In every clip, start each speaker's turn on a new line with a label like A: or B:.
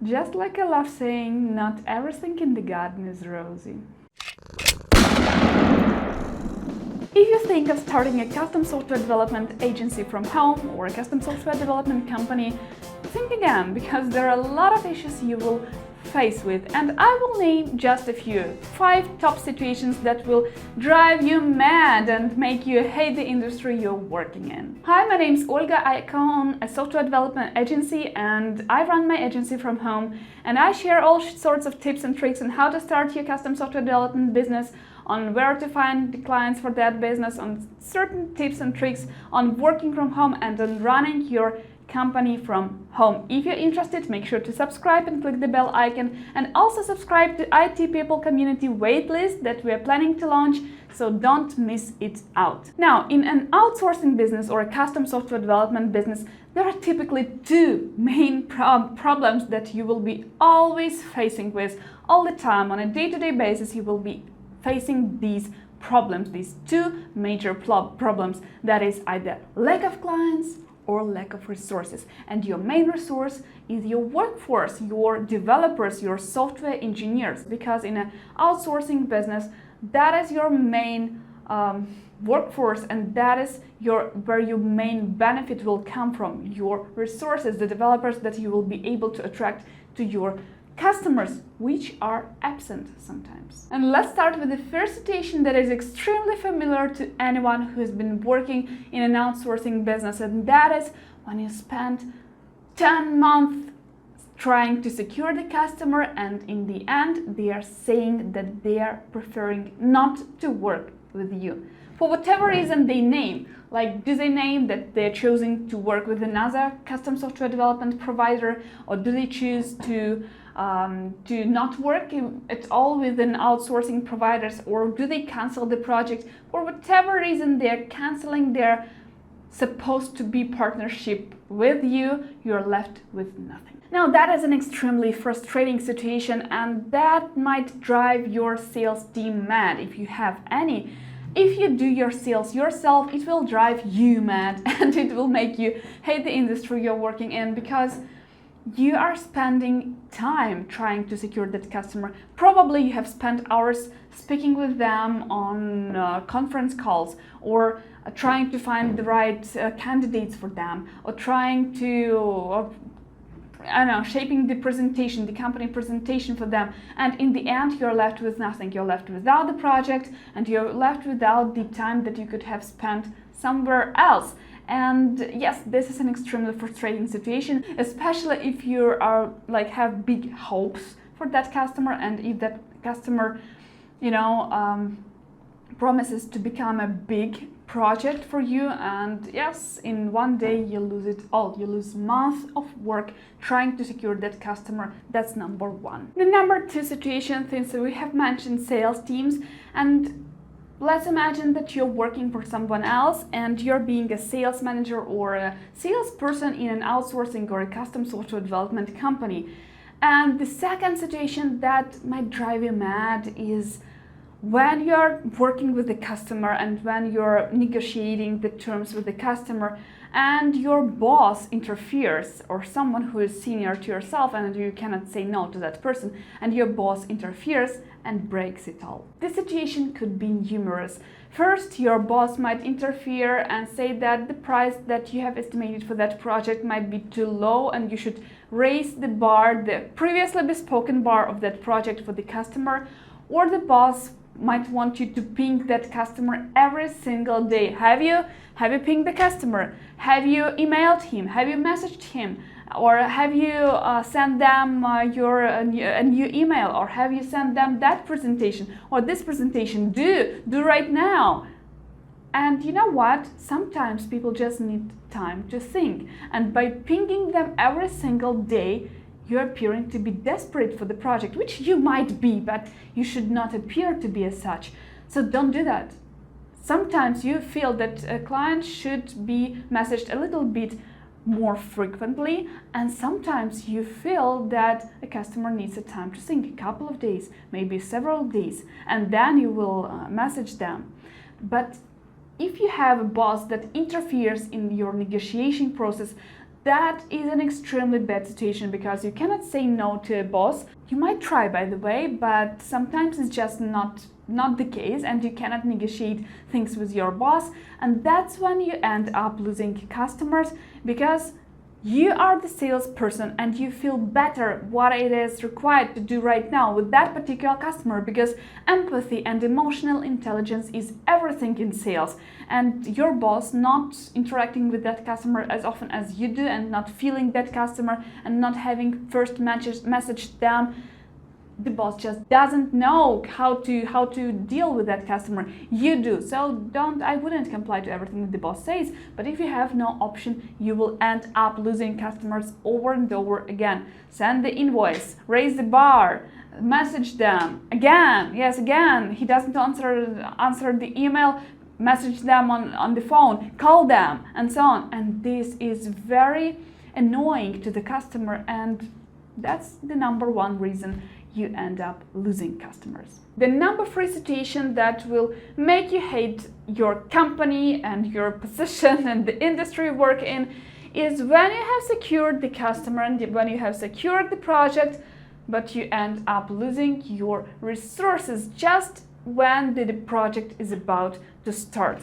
A: Just like I love saying, not everything in the garden is rosy. If you think of starting a custom software development agency from home or a custom software development company, think again, because there are a lot of issues you will face with, and I will name just a few. 5 top situations that will drive you mad and make you hate the industry you're working in. Hi, my name is Olga. I own a software development agency and I run my agency from home, and I share all sorts of tips and tricks on how to start your custom software development business, on where to find the clients for that business, on certain tips and tricks on working from home and on running your company from home. If you're interested, make sure to subscribe and click the bell icon, and also subscribe to IT People Community waitlist that we are planning to launch, so don't miss it out. Now, in an outsourcing business or a custom software development business, there are typically 2 main problems that you will be always facing with all the time. On a day-to-day basis, you will be facing these problems, these 2 major problems. That is either lack of clients or lack of resources. And your main resource is your workforce, your developers, your software engineers, because in an outsourcing business, that is your main workforce, and that is where your main benefit will come from, your resources, the developers that you will be able to attract to your customers, which are absent sometimes. And let's start with the first situation that is extremely familiar to anyone who has been working in an outsourcing business, and that is when you spend 10 months trying to secure the customer, and in the end they are saying that they are preferring not to work with you. For whatever reason they name, like do they name that they're choosing to work with another custom software development provider, or do they choose to not work at all with an outsourcing providers, or do they cancel the project? For whatever reason they're canceling their supposed to be partnership with you, you're left with nothing. Now that is an extremely frustrating situation, and that might drive your sales team mad if you have any. If you do your sales yourself, it will drive you mad and it will make you hate the industry you're working in, because you are spending time trying to secure that customer. Probably you have spent hours speaking with them on conference calls, or trying to find the right candidates for them, or trying to shaping the presentation, the company presentation for them, and in the end you're left with nothing. You're left without the project, and you're left without the time that you could have spent somewhere else. And yes, this is an extremely frustrating situation, especially if you are have big hopes for that customer, and if that customer promises to become a big project for you, and yes, in one day you lose it all. You lose months of work trying to secure that customer. That's number 1. The number 2 situation, since we have mentioned sales teams, and let's imagine that you're working for someone else and you're being a sales manager or a salesperson in an outsourcing or a custom software development company. And the second situation that might drive you mad is when you're working with the customer and when you're negotiating the terms with the customer, and your boss interferes, or someone who is senior to yourself and you cannot say no to that person, and your boss interferes and breaks it all. This situation could be numerous. First, your boss might interfere and say that the price that you have estimated for that project might be too low, and you should raise the bar, the previously bespoken bar of that project for the customer. Or the boss might want you to ping that customer every single day. Have you pinged the customer? Have you emailed him? Have you messaged him? Or have you sent them a new email? Or have you sent them that presentation or this presentation? Do right now. And you know what? Sometimes people just need time to think. And by pinging them every single day, you're appearing to be desperate for the project, which you might be, but you should not appear to be as such. So don't do that. Sometimes you feel that a client should be messaged a little bit more frequently, and sometimes you feel that a customer needs a time to think, a couple of days, maybe several days, and then you will message them. But if you have a boss that interferes in your negotiation process, that is an extremely bad situation because you cannot say no to a boss. You might try, by the way, but sometimes it's just not the case, and you cannot negotiate things with your boss, and that's when you end up losing customers because you are the salesperson and you feel better what it is required to do right now with that particular customer, because empathy and emotional intelligence is everything in sales, and your boss not interacting with that customer as often as you do and not feeling that customer and not having first message down, the boss just doesn't know how to deal with that customer. You do. So I wouldn't comply to everything that the boss says, but if you have no option, you will end up losing customers over and over again. Send the invoice, raise the bar, message them again. Yes, again. He doesn't answer the email, message them on the phone, call them, and so on. And this is very annoying to the customer, and that's the number one reason you end up losing customers. The number 3 situation that will make you hate your company and your position and the industry you work in is when you have secured the customer and when you have secured the project, but you end up losing your resources just when the project is about to start.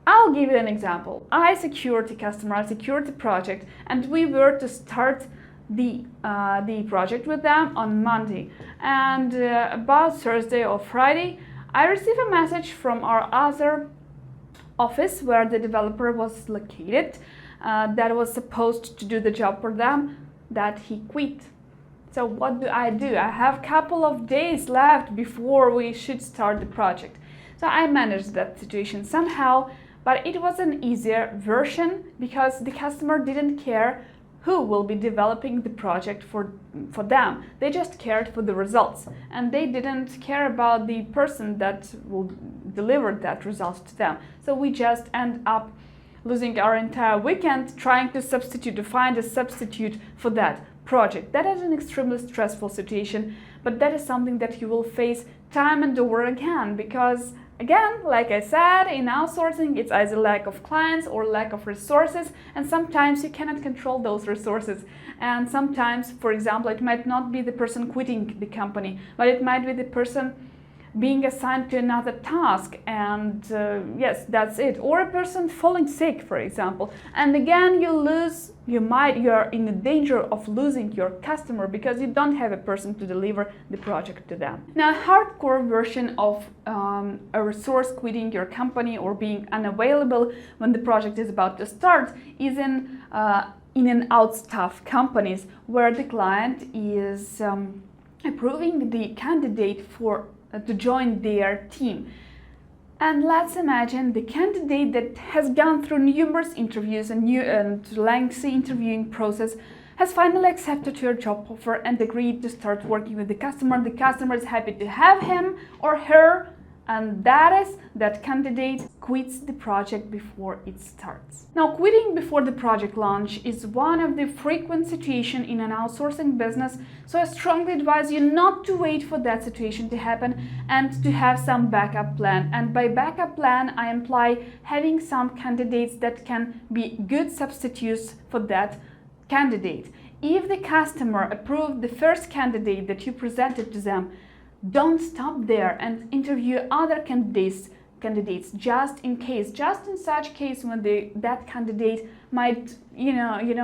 A: I'll give you an example. I secured the customer, I secured the project, and we were to start the project with them on Monday, and about Thursday or Friday I received a message from our other office where the developer was located that was supposed to do the job for them, that he quit. So what do? I have a couple of days left before we should start the project. So I managed that situation somehow, but it was an easier version because the customer didn't care who will be developing the project for them. They just cared for the results, and they didn't care about the person that will deliver that result to them. So we just end up losing our entire weekend trying to find a substitute for that project. That is an extremely stressful situation, but that is something that you will face time and over again, because again, like I said, in outsourcing, it's either lack of clients or lack of resources, and sometimes you cannot control those resources. And sometimes, for example, it might not be the person quitting the company, but it might be the person being assigned to another task, and yes, that's it. Or a person falling sick, for example. And again, you're in the danger of losing your customer because you don't have a person to deliver the project to them. Now, a hardcore version of a resource quitting your company or being unavailable when the project is about to start is in and out staff companies where the client is approving the candidate to join their team. And let's imagine the candidate that has gone through numerous interviews and lengthy interviewing process has finally accepted your job offer and agreed to start working with the customer. The customer is happy to have him or her, and that candidate quits the project before it starts. Now, quitting before the project launch is one of the frequent situations in an outsourcing business, so I strongly advise you not to wait for that situation to happen and to have some backup plan. And by backup plan, I imply having some candidates that can be good substitutes for that candidate. If the customer approved the first candidate that you presented to them, don't stop there and interview other candidates just in such case when that candidate might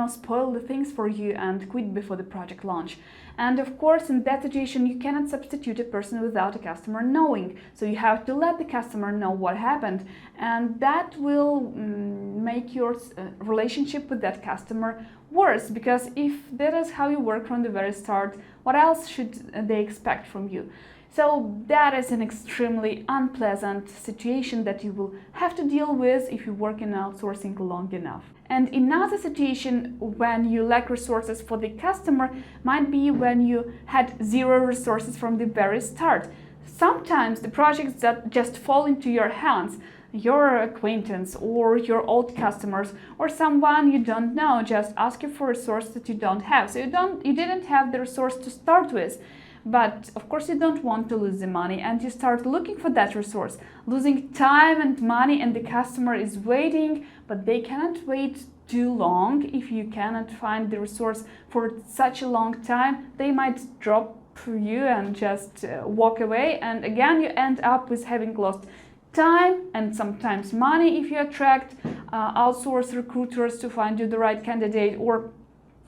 A: spoil the things for you and quit before the project launch. And of course, in that situation, you cannot substitute a person without a customer knowing. So you have to let the customer know what happened, and that will make your relationship with that customer worse, because if that is how you work from the very start, what else should they expect from you? So that is an extremely unpleasant situation that you will have to deal with if you work in outsourcing long enough. And another situation when you lack resources for the customer might be when you had zero resources from the very start. Sometimes the projects that just fall into your hands, your acquaintance or your old customers or someone you don't know just ask you for a resource that you don't have. So you didn't have the resource to start with. But of course you don't want to lose the money, and you start looking for that resource, losing time and money, and the customer is waiting, but they cannot wait too long. If you cannot find the resource for such a long time, they might drop you and just walk away, and again you end up with having lost time and sometimes money if you attract outsourced recruiters to find you the right candidate, or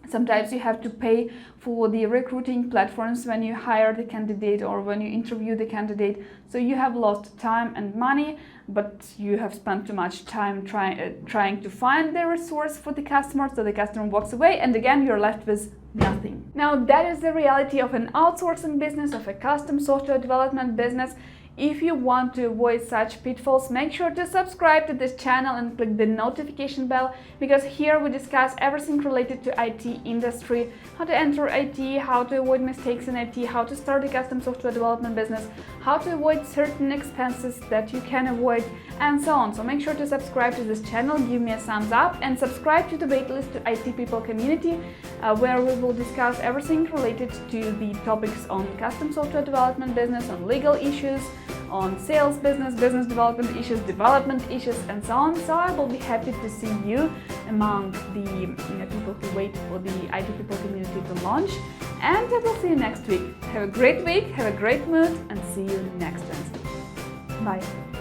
A: sometimes you have to pay for the recruiting platforms when you hire the candidate or when you interview the candidate. So you have lost time and money, but you have spent too much time trying to find the resource for the customer, so the customer walks away and again you're left with nothing. Now that is the reality of an outsourcing business, of a custom software development business. If you want to avoid such pitfalls, make sure to subscribe to this channel and click the notification bell, because here we discuss everything related to IT industry, how to enter IT, how to avoid mistakes in IT, how to start a custom software development business, how to avoid certain expenses that you can avoid, and so on. So make sure to subscribe to this channel, give me a thumbs up, and subscribe to the waitlist to IT People community, where we will discuss everything related to the topics on custom software development business, on legal issues, on sales business, business development issues, and so on. So I will be happy to see you among the people who wait for the IT People community to launch. And I will see you next week. Have a great week, have a great mood, and see you next Wednesday. Bye.